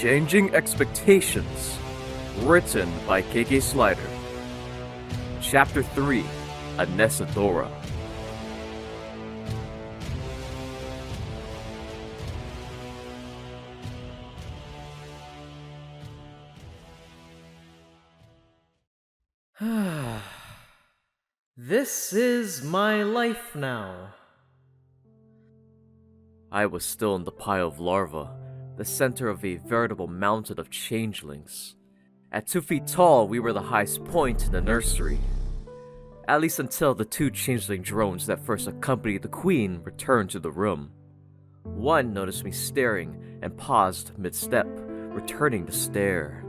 Changing Expectations, written by KK Slider. Chapter 3, Anesadora. This is my life now. I was still in the pile of larvae, the center of a veritable mountain of changelings. At 2 feet tall, we were the highest point in the nursery. At least until the 2 changeling drones that first accompanied the queen returned to the room. One noticed me staring and paused mid-step, returning the stare.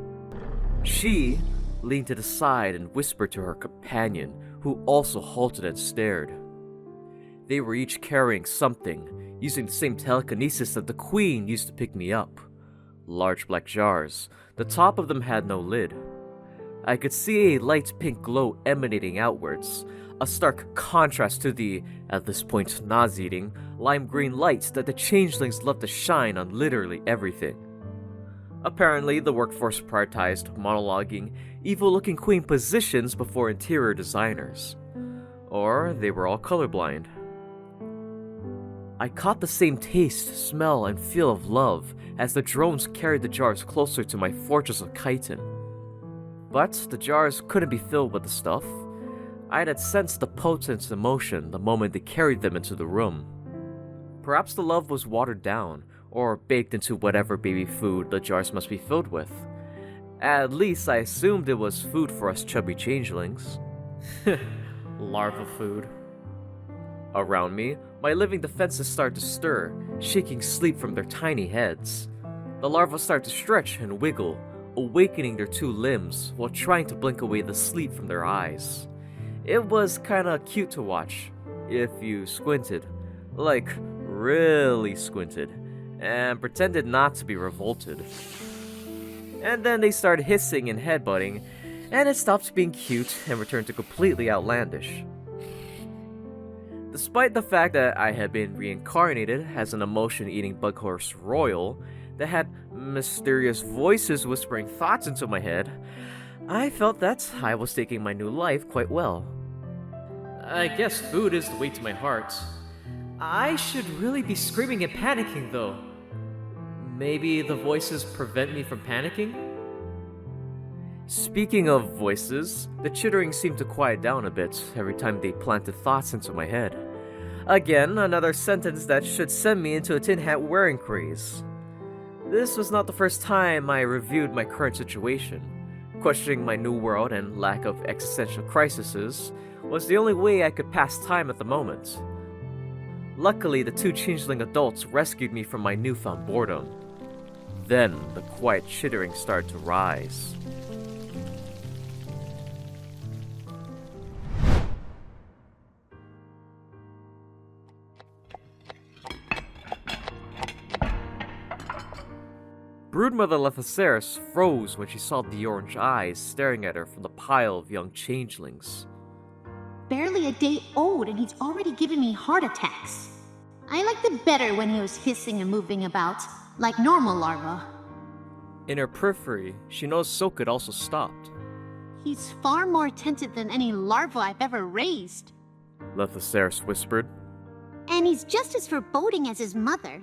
She leaned to the side and whispered to her companion, who also halted and stared. They were each carrying something, using the same telekinesis that the queen used to pick me up. Large black jars. The top of them had no lid. I could see a light pink glow emanating outwards, a stark contrast to the, at this point nauseating, lime green lights that the changelings love to shine on literally everything. Apparently, the workforce prioritized monologuing, evil-looking queen positions before interior designers. Or they were all colorblind. I caught the same taste, smell, and feel of love as the drones carried the jars closer to my fortress of chitin. But the jars couldn't be filled with the stuff. I had sensed the potent emotion the moment they carried them into the room. Perhaps the love was watered down, or baked into whatever baby food the jars must be filled with. At least I assumed it was food for us chubby changelings. Larva food. Around me, my living defenses start to stir, shaking sleep from their tiny heads. The larvae start to stretch and wiggle, awakening their 2 limbs while trying to blink away the sleep from their eyes. It was kinda cute to watch, if you squinted. Like, really squinted, and pretended not to be revolted. And then they started hissing and headbutting, and it stopped being cute and returned to completely outlandish. Despite the fact that I had been reincarnated as an emotion-eating bughorse royal that had mysterious voices whispering thoughts into my head, I felt that I was taking my new life quite well. I guess food is the way to my heart. I should really be screaming and panicking though. Maybe the voices prevent me from panicking? Speaking of voices, the chittering seemed to quiet down a bit every time they planted thoughts into my head. Again, another sentence that should send me into a tin hat wearing craze. This was not the first time I reviewed my current situation. Questioning my new world and lack of existential crises was the only way I could pass time at the moment. Luckily, the 2 changeling adults rescued me from my newfound boredom. Then, the quiet chittering started to rise. Broodmother Lethoceris froze when she saw the orange eyes staring at her from the pile of young changelings. Barely a day old and he's already giving me heart attacks. I liked it better when he was hissing and moving about, like normal larvae. In her periphery, she noticed Soak had also stopped. He's far more attentive than any larva I've ever raised. Lethoceris whispered. And he's just as foreboding as his mother.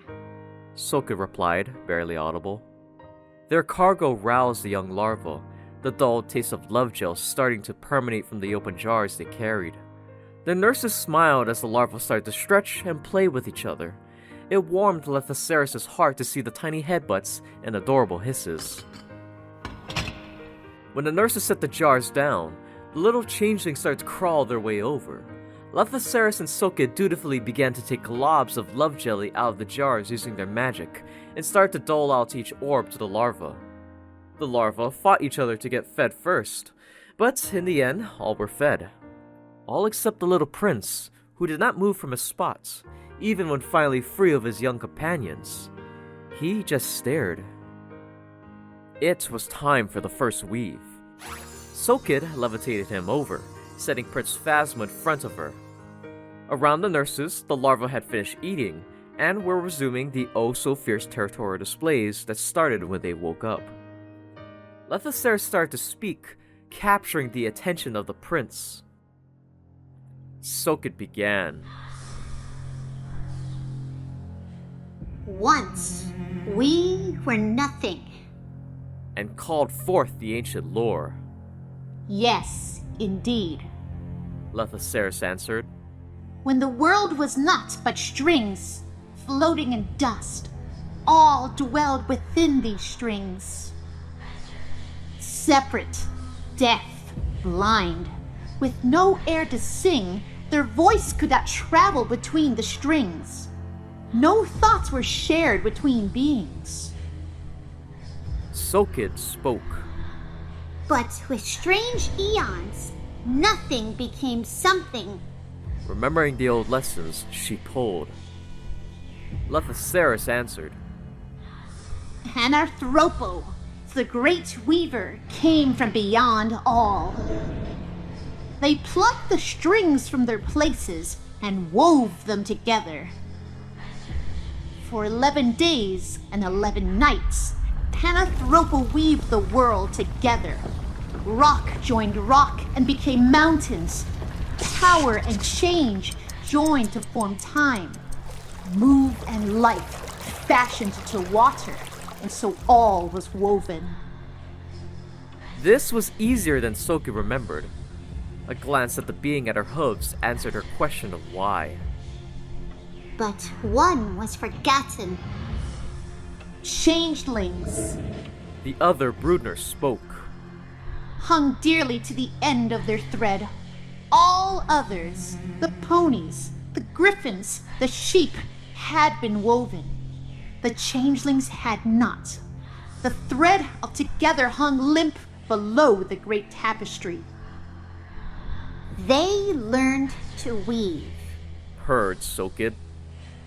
Soka replied, barely audible. Their cargo roused the young larvae, the dull taste of love gel starting to permeate from the open jars they carried. The nurses smiled as the larvae started to stretch and play with each other. It warmed Lethoceris' heart to see the tiny headbutts and adorable hisses. When the nurses set the jars down, the little changelings started to crawl their way over. Lethoceris and Soka dutifully began to take globs of love jelly out of the jars using their magic, and started to dole out each orb to the larvae. The larvae fought each other to get fed first, but in the end, all were fed. All except the little prince, who did not move from his spot, even when finally free of his young companions. He just stared. It was time for the first weave. Sokid levitated him over, setting Prince Phasma in front of her. Around the nurses, the larvae had finished eating, and were resuming the oh-so-fierce territorial displays that started when they woke up. Lethoceres started to speak, capturing the attention of the prince. Sokid began. Once, we were nothing. And called forth the ancient lore. Yes, indeed. Lethoceres answered. When the world was naught but strings, floating in dust, all dwelled within these strings. Separate, deaf, blind, with no air to sing, their voice could not travel between the strings. No thoughts were shared between beings. Sokid spoke. But with strange eons, nothing became something. Remembering the old lessons, she pulled. Lethoceres answered. Anarthropo, the great weaver, came from beyond all. They plucked the strings from their places and wove them together. For 11 days and 11 nights, Anarthropo weaved the world together. Rock joined rock and became mountains. Power and change joined to form time. Move and life fashioned to water, and so all was woven. This was easier than Sokid remembered. A glance at the being at her hooves answered her question of why. But one was forgotten. Changelings. The other Broodner spoke. Hung dearly to the end of their thread. All others, the ponies, the griffins, the sheep, had been woven. The changelings had not. The thread altogether hung limp below the great tapestry. They learned to weave. Heard Sokid.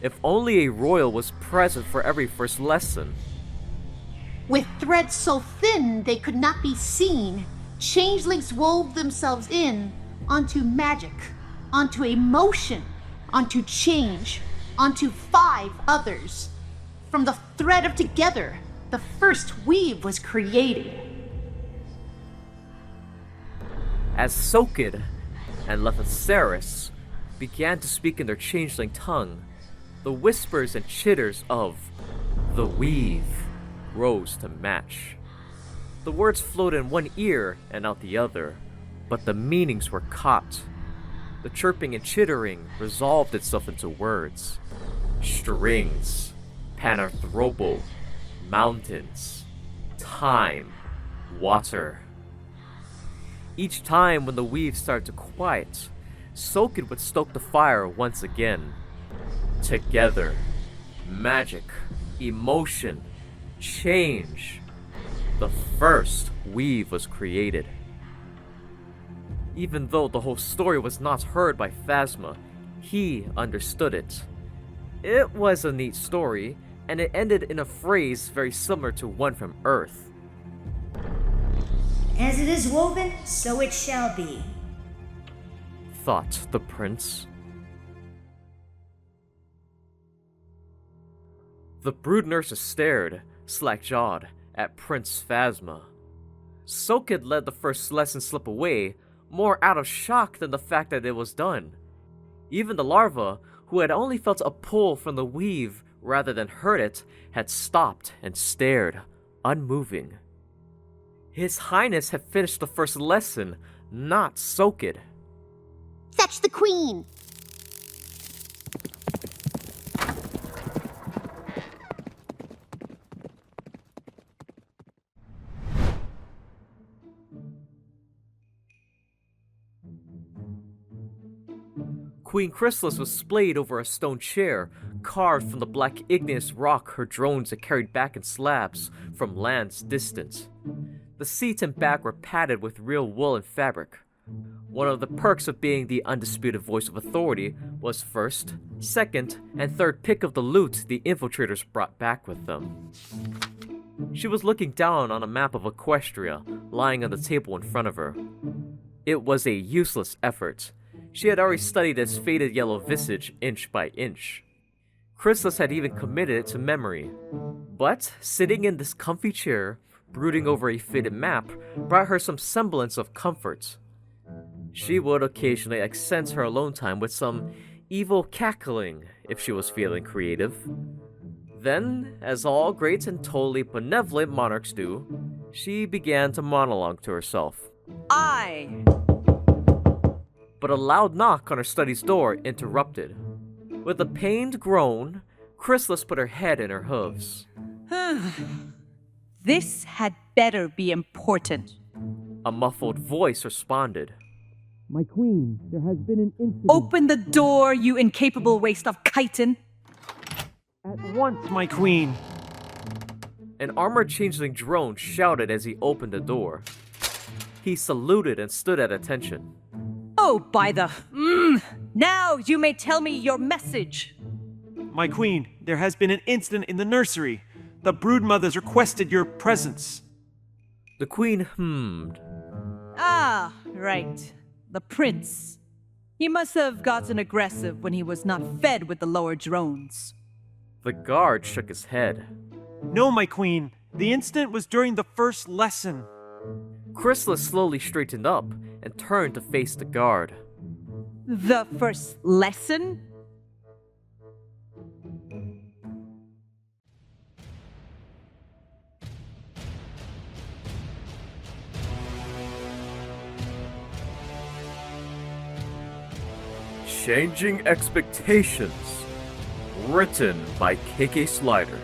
If only a royal was present for every first lesson. With threads so thin they could not be seen, changelings wove themselves in onto magic, onto emotion, onto change, onto 5 others. From the thread of together, the first weave was created. As Sokid and Lethoceres began to speak in their changeling tongue, the whispers and chitters of the weave rose to match. The words flowed in one ear and out the other, but the meanings were caught. The chirping and chittering resolved itself into words. Strings, Panarthropo, mountains, time, water. Each time when the weave started to quiet, Sokid would stoke the fire once again. Together, magic, emotion, change. The first weave was created. Even though the whole story was not heard by Phasma, he understood it. It was a neat story, and it ended in a phrase very similar to one from Earth. As it is woven, so it shall be, Thought the prince. The brood nurses stared, slack-jawed, at Prince Phasma. Sokid let the first lesson slip away, more out of shock than the fact that it was done. Even the larva, who had only felt a pull from the weave rather than heard it, had stopped and stared, unmoving. His Highness had finished the first lesson, not Sokid. Fetch the queen! Queen Chrysalis was splayed over a stone chair, carved from the black igneous rock her drones had carried back in slabs from lands distant. The seats and back were padded with real wool and fabric. One of the perks of being the undisputed voice of authority was first, second, and third pick of the loot the infiltrators brought back with them. She was looking down on a map of Equestria lying on the table in front of her. It was a useless effort. She had already studied its faded yellow visage inch by inch. Chrysalis had even committed it to memory. But sitting in this comfy chair, brooding over a fitted map, brought her some semblance of comfort. She would occasionally accent her alone time with some evil cackling if she was feeling creative. Then, as all great and totally benevolent monarchs do, she began to monologue to herself. But a loud knock on her study's door interrupted. With a pained groan, Chrysalis put her head in her hooves. This had better be important. A muffled voice responded. My queen, there has been an incident. Open the door, you incapable waste of chitin. At once, my queen. An armored changeling drone shouted as he opened the door. He saluted and stood at attention. Oh, by the... Now you may tell me your message. My queen, there has been an incident in the nursery. The broodmothers requested your presence. The queen hummed. Ah, right. The prince. He must have gotten aggressive when he was not fed with the lower drones. The guard shook his head. No, my queen. The incident was during the first lesson. Chrysalis slowly straightened up and turned to face the guard. The first lesson? Changing Expectations. Written by KK Slider.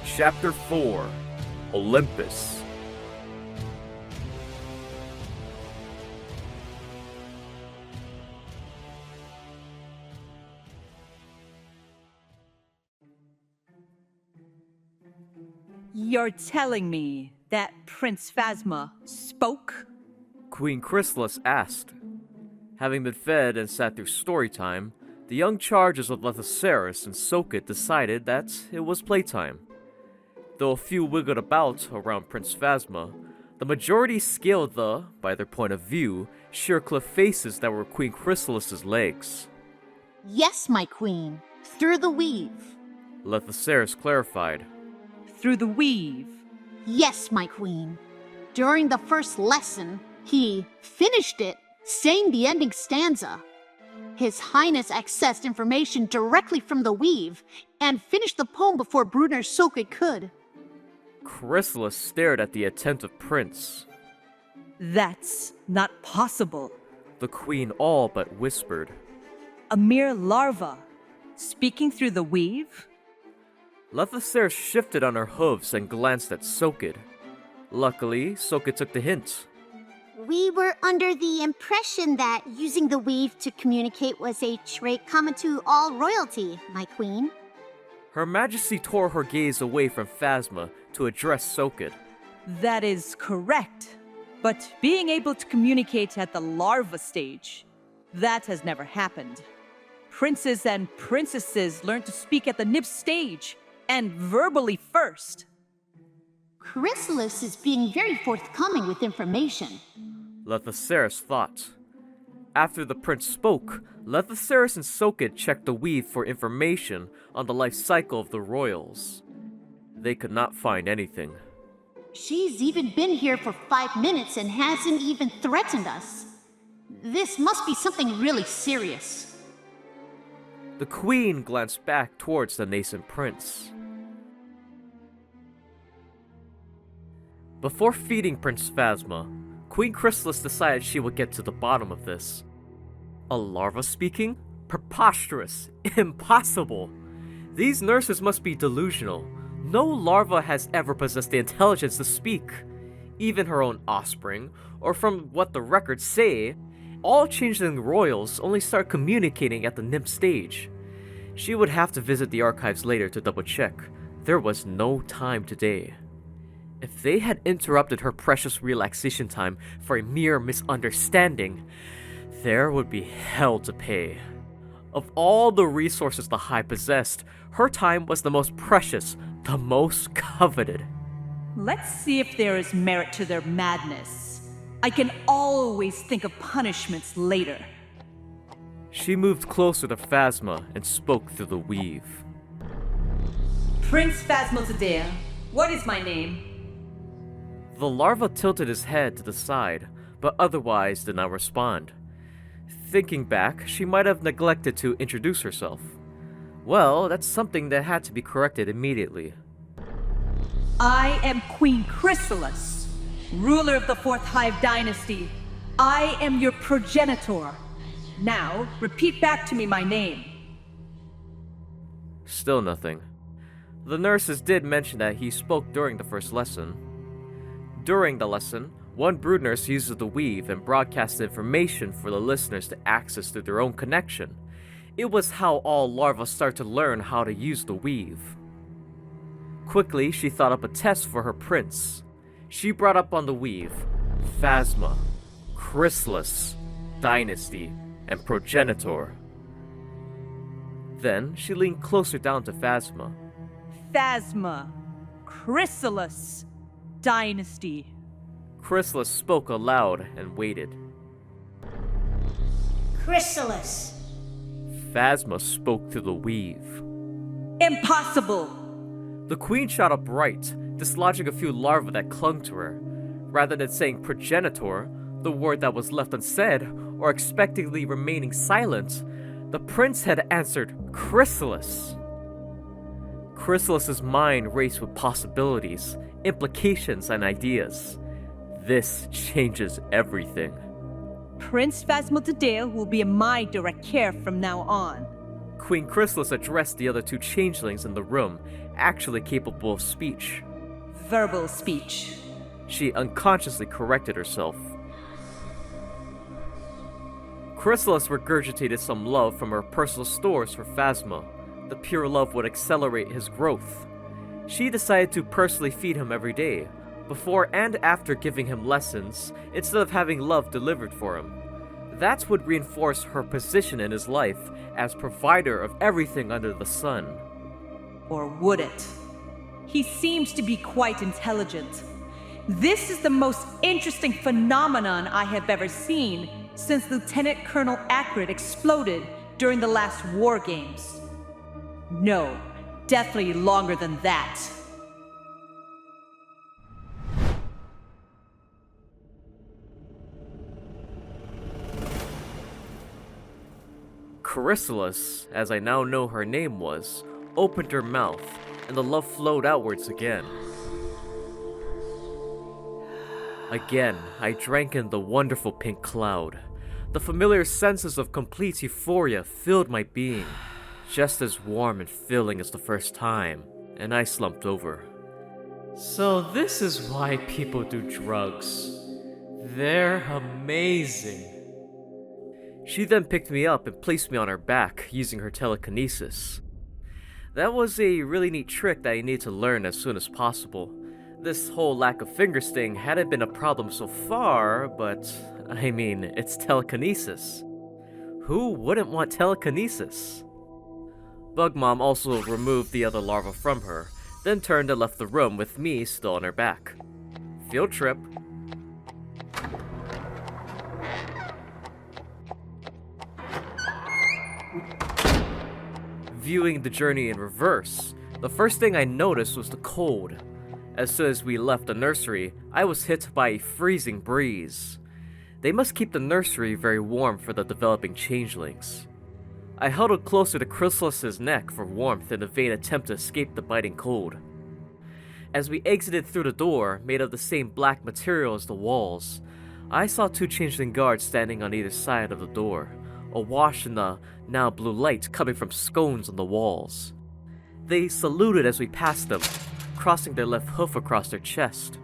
Chapter 4. Olympus. You're telling me that Prince Phasma spoke? Queen Chrysalis asked. Having been fed and sat through story time, the young charges of Lethoceros and Soket decided that it was playtime. Though a few wiggled about around Prince Phasma, the majority scaled the, by their point of view, sheer cliff faces that were Queen Chrysalis's legs. Yes, my queen. Through the weave. Lethoceros clarified. Through the weave. Yes, my queen. During the first lesson, he finished it, saying the ending stanza. His Highness accessed information directly from the weave and finished the poem before Brunner Soket could. Chrysalis stared at the attentive prince. That's not possible. The queen all but whispered. A mere larva, speaking through the weave? Lethoceros shifted on her hooves and glanced at Soket. Luckily, Soket took the hint. We were under the impression that using the weave to communicate was a trait common to all royalty, my queen. Her Majesty tore her gaze away from Phasma to address Soket. That is correct. But being able to communicate at the larva stage, that has never happened. Princes and princesses learn to speak at the nib stage, and verbally first. Chrysalis is being very forthcoming with information. Lethoceros thought. After the prince spoke, Lethoceros and Soket checked the weave for information on the life cycle of the royals. They could not find anything. She's even been here for 5 minutes and hasn't even threatened us. This must be something really serious. The queen glanced back towards the nascent prince. Before feeding Prince Phasma, Queen Chrysalis decided she would get to the bottom of this. A larva speaking? Preposterous! Impossible! These nurses must be delusional. No larva has ever possessed the intelligence to speak. Even her own offspring, or from what the records say, all changeling royals only start communicating at the nymph stage. She would have to visit the archives later to double check. There was no time today. If they had interrupted her precious relaxation time for a mere misunderstanding, there would be hell to pay. Of all the resources the High possessed, her time was the most precious, the most coveted. Let's see if there is merit to their madness. I can always think of punishments later. She moved closer to Phasma and spoke through the weave. Prince Phasmotadea, what is my name? The larva tilted his head to the side, but otherwise did not respond. Thinking back, she might have neglected to introduce herself. Well, that's something that had to be corrected immediately. I am Queen Chrysalis, ruler of the Fourth Hive Dynasty. I am your progenitor. Now, repeat back to me my name. Still nothing. The nurses did mention that he spoke during the first lesson. During the lesson, one brood nurse uses the weave and broadcasts information for the listeners to access through their own connection. It was how all larvae start to learn how to use the weave. Quickly, she thought up a test for her prince. She brought up on the weave Phasma, Chrysalis, Dynasty, and Progenitor. Then she leaned closer down to Phasma. Phasma, Chrysalis, Dynasty. Chrysalis spoke aloud and waited. Chrysalis. Phasma spoke through the weave. Impossible! The queen shot up right, dislodging a few larvae that clung to her. Rather than saying progenitor, the word that was left unsaid, or expectantly remaining silent, the prince had answered Chrysalis. Chrysalis's mind raced with possibilities, implications, and ideas. This changes everything. Prince Phasmotadea will be in my direct care from now on. Queen Chrysalis addressed the other two changelings in the room, actually capable of speech. Verbal speech. She unconsciously corrected herself. Chrysalis regurgitated some love from her personal stores for Phasma. The pure love would accelerate his growth. She decided to personally feed him every day, before and after giving him lessons, instead of having love delivered for him. That would reinforce her position in his life as provider of everything under the sun. Or would it? He seems to be quite intelligent. This is the most interesting phenomenon I have ever seen since Lieutenant Colonel Acrid exploded during the last war games. No, definitely longer than that. Chrysalis, as I now know her name was, opened her mouth, and the love flowed outwards again. Again, I drank in the wonderful pink cloud. The familiar senses of complete euphoria filled my being, just as warm and filling as the first time, and I slumped over. So this is why people do drugs. They're amazing. She then picked me up and placed me on her back using her telekinesis. That was a really neat trick that I need to learn as soon as possible. This whole lack of finger sting hadn't been a problem so far, but I mean, it's telekinesis. Who wouldn't want telekinesis? Bug Mom also removed the other larva from her, then turned and left the room with me still on her back. Field trip. Viewing the journey in reverse, the first thing I noticed was the cold. As soon as we left the nursery, I was hit by a freezing breeze. They must keep the nursery very warm for the developing changelings. I huddled closer to Chrysalis's neck for warmth in a vain attempt to escape the biting cold. As we exited through the door, made of the same black material as the walls, I saw two changeling guards standing on either side of the door, awash in the now blue light coming from scones on the walls. They saluted as we passed them, crossing their left hoof across their chest.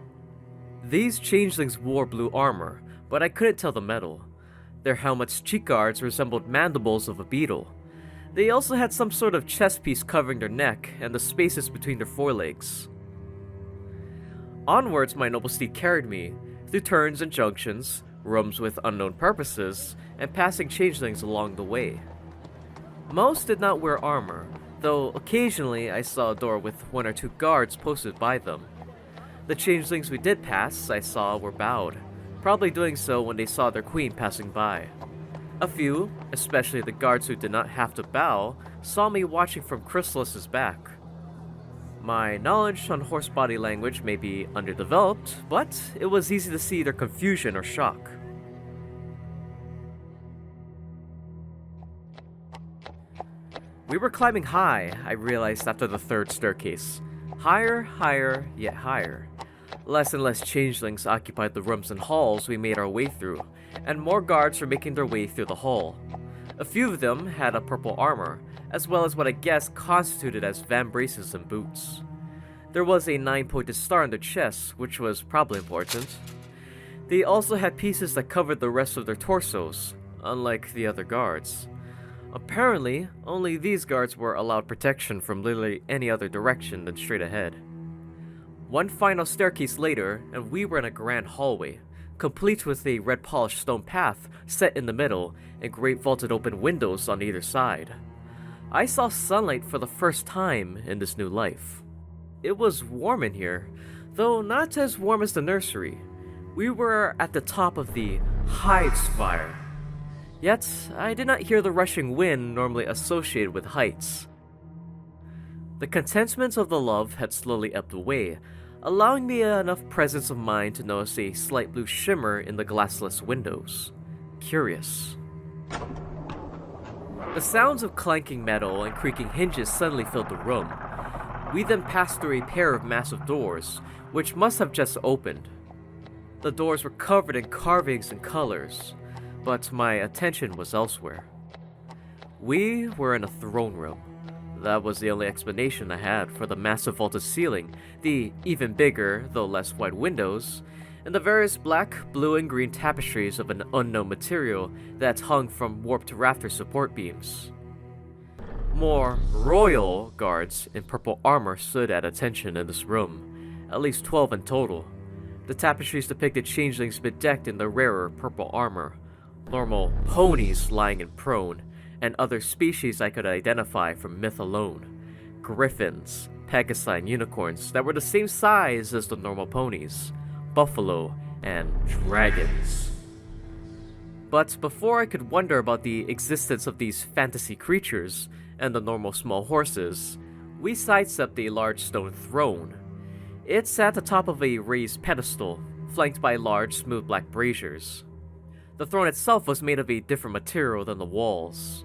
These changelings wore blue armor, but I couldn't tell the metal. Their helmets' cheek guards resembled mandibles of a beetle. They also had some sort of chest piece covering their neck and the spaces between their forelegs. Onwards my noble steed carried me, through turns and junctions, rooms with unknown purposes, and passing changelings along the way. Most did not wear armor, though occasionally I saw a door with one or two guards posted by them. The changelings we did pass, I saw, were bowed, probably doing so when they saw their queen passing by. A few, especially the guards who did not have to bow, saw me watching from Chrysalis's back. My knowledge on horse body language may be underdeveloped, but it was easy to see their confusion or shock. We were climbing high, I realized after the third staircase. Higher, higher, yet higher. Less and less changelings occupied the rooms and halls we made our way through, and more guards were making their way through the hall. A few of them had a purple armor, as well as what I guess constituted as vambraces and boots. There was a 9-pointed star on their chests, which was probably important. They also had pieces that covered the rest of their torsos, unlike the other guards. Apparently, only these guards were allowed protection from literally any other direction than straight ahead. One final staircase later, and we were in a grand hallway, complete with a red polished stone path set in the middle and great vaulted open windows on either side. I saw sunlight for the first time in this new life. It was warm in here, though not as warm as the nursery. We were at the top of the Hive Spire. Yet, I did not hear the rushing wind normally associated with heights. The contentment of the love had slowly ebbed away, allowing me enough presence of mind to notice a slight blue shimmer in the glassless windows. Curious. The sounds of clanking metal and creaking hinges suddenly filled the room. We then passed through a pair of massive doors, which must have just opened. The doors were covered in carvings and colors, but my attention was elsewhere. We were in a throne room. That was the only explanation I had for the massive vaulted ceiling, the even bigger, though less wide windows, and the various black, blue, and green tapestries of an unknown material that hung from warped rafter support beams. More royal guards in purple armor stood at attention in this room, at least 12 in total. The tapestries depicted changelings bedecked in the rarer purple armor, normal ponies lying in prone, and other species I could identify from myth alone. Griffins, pegasi, and unicorns that were the same size as the normal ponies, buffalo, and dragons. But before I could wonder about the existence of these fantasy creatures and the normal small horses, we sidestepped a large stone throne. It sat atop of a raised pedestal, flanked by large smooth black braziers. The throne itself was made of a different material than the walls.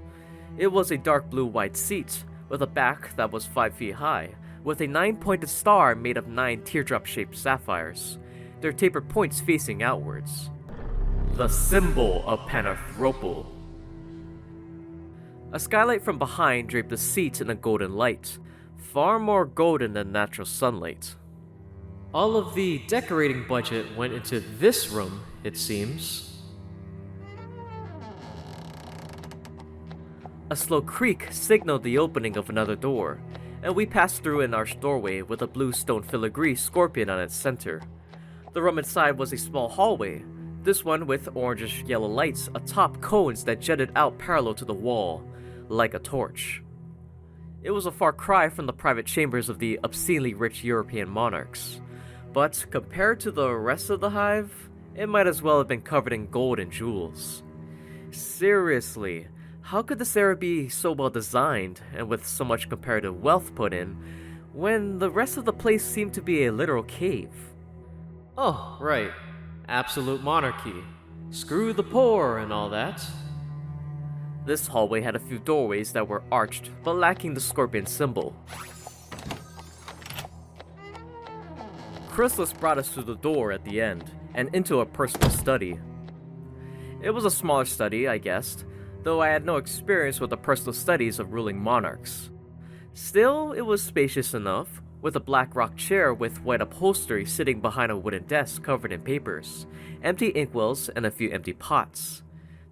It was a dark blue wide seat, with a back that was 5 feet high, with a 9-pointed star made of 9 teardrop-shaped sapphires, their tapered points facing outwards. The symbol of Panarthropal. A skylight from behind draped the seat in a golden light, far more golden than natural sunlight. All of the decorating budget went into this room, it seems. A slow creak signaled the opening of another door, and we passed through an arched doorway with a blue stone filigree scorpion on its center. The room inside was a small hallway, this one with orangish yellow lights atop cones that jutted out parallel to the wall, like a torch. It was a far cry from the private chambers of the obscenely rich European monarchs, but compared to the rest of the hive, it might as well have been covered in gold and jewels. Seriously, how could this area be so well designed and with so much comparative wealth put in, when the rest of the place seemed to be a literal cave? Oh, right. Absolute monarchy. Screw the poor and all that. This hallway had a few doorways that were arched, but lacking the scorpion symbol. Chrysalis brought us to the door at the end, and into a personal study. It was a smaller study, I guessed, though I had no experience with the personal studies of ruling monarchs. Still, it was spacious enough, with a black rock chair with white upholstery sitting behind a wooden desk covered in papers, empty inkwells, and a few empty pots.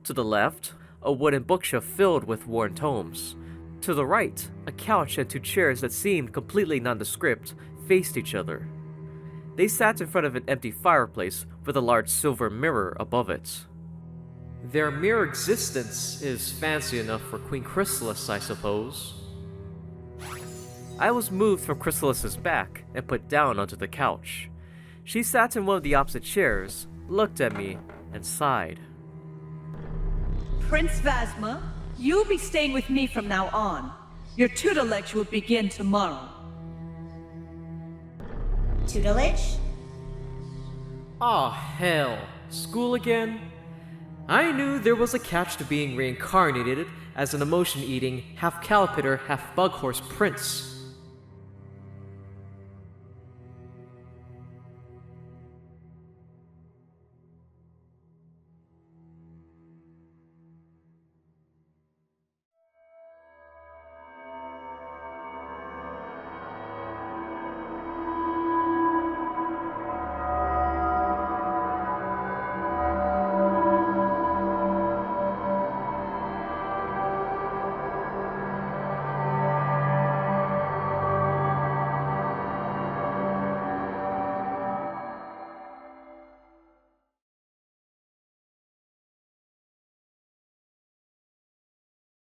To the left, a wooden bookshelf filled with worn tomes. To the right, a couch and 2 chairs that seemed completely nondescript faced each other. They sat in front of an empty fireplace with a large silver mirror above it. Their mere existence is fancy enough for Queen Chrysalis, I suppose. I was moved from Chrysalis's back and put down onto the couch. She sat in one of the opposite chairs, looked at me, and sighed. Prince Phasma, you'll be staying with me from now on. Your tutelage will begin tomorrow. Tutelage? Aw, hell. School again? I knew there was a catch to being reincarnated as an emotion-eating, half-calipator, half-bug horse prince.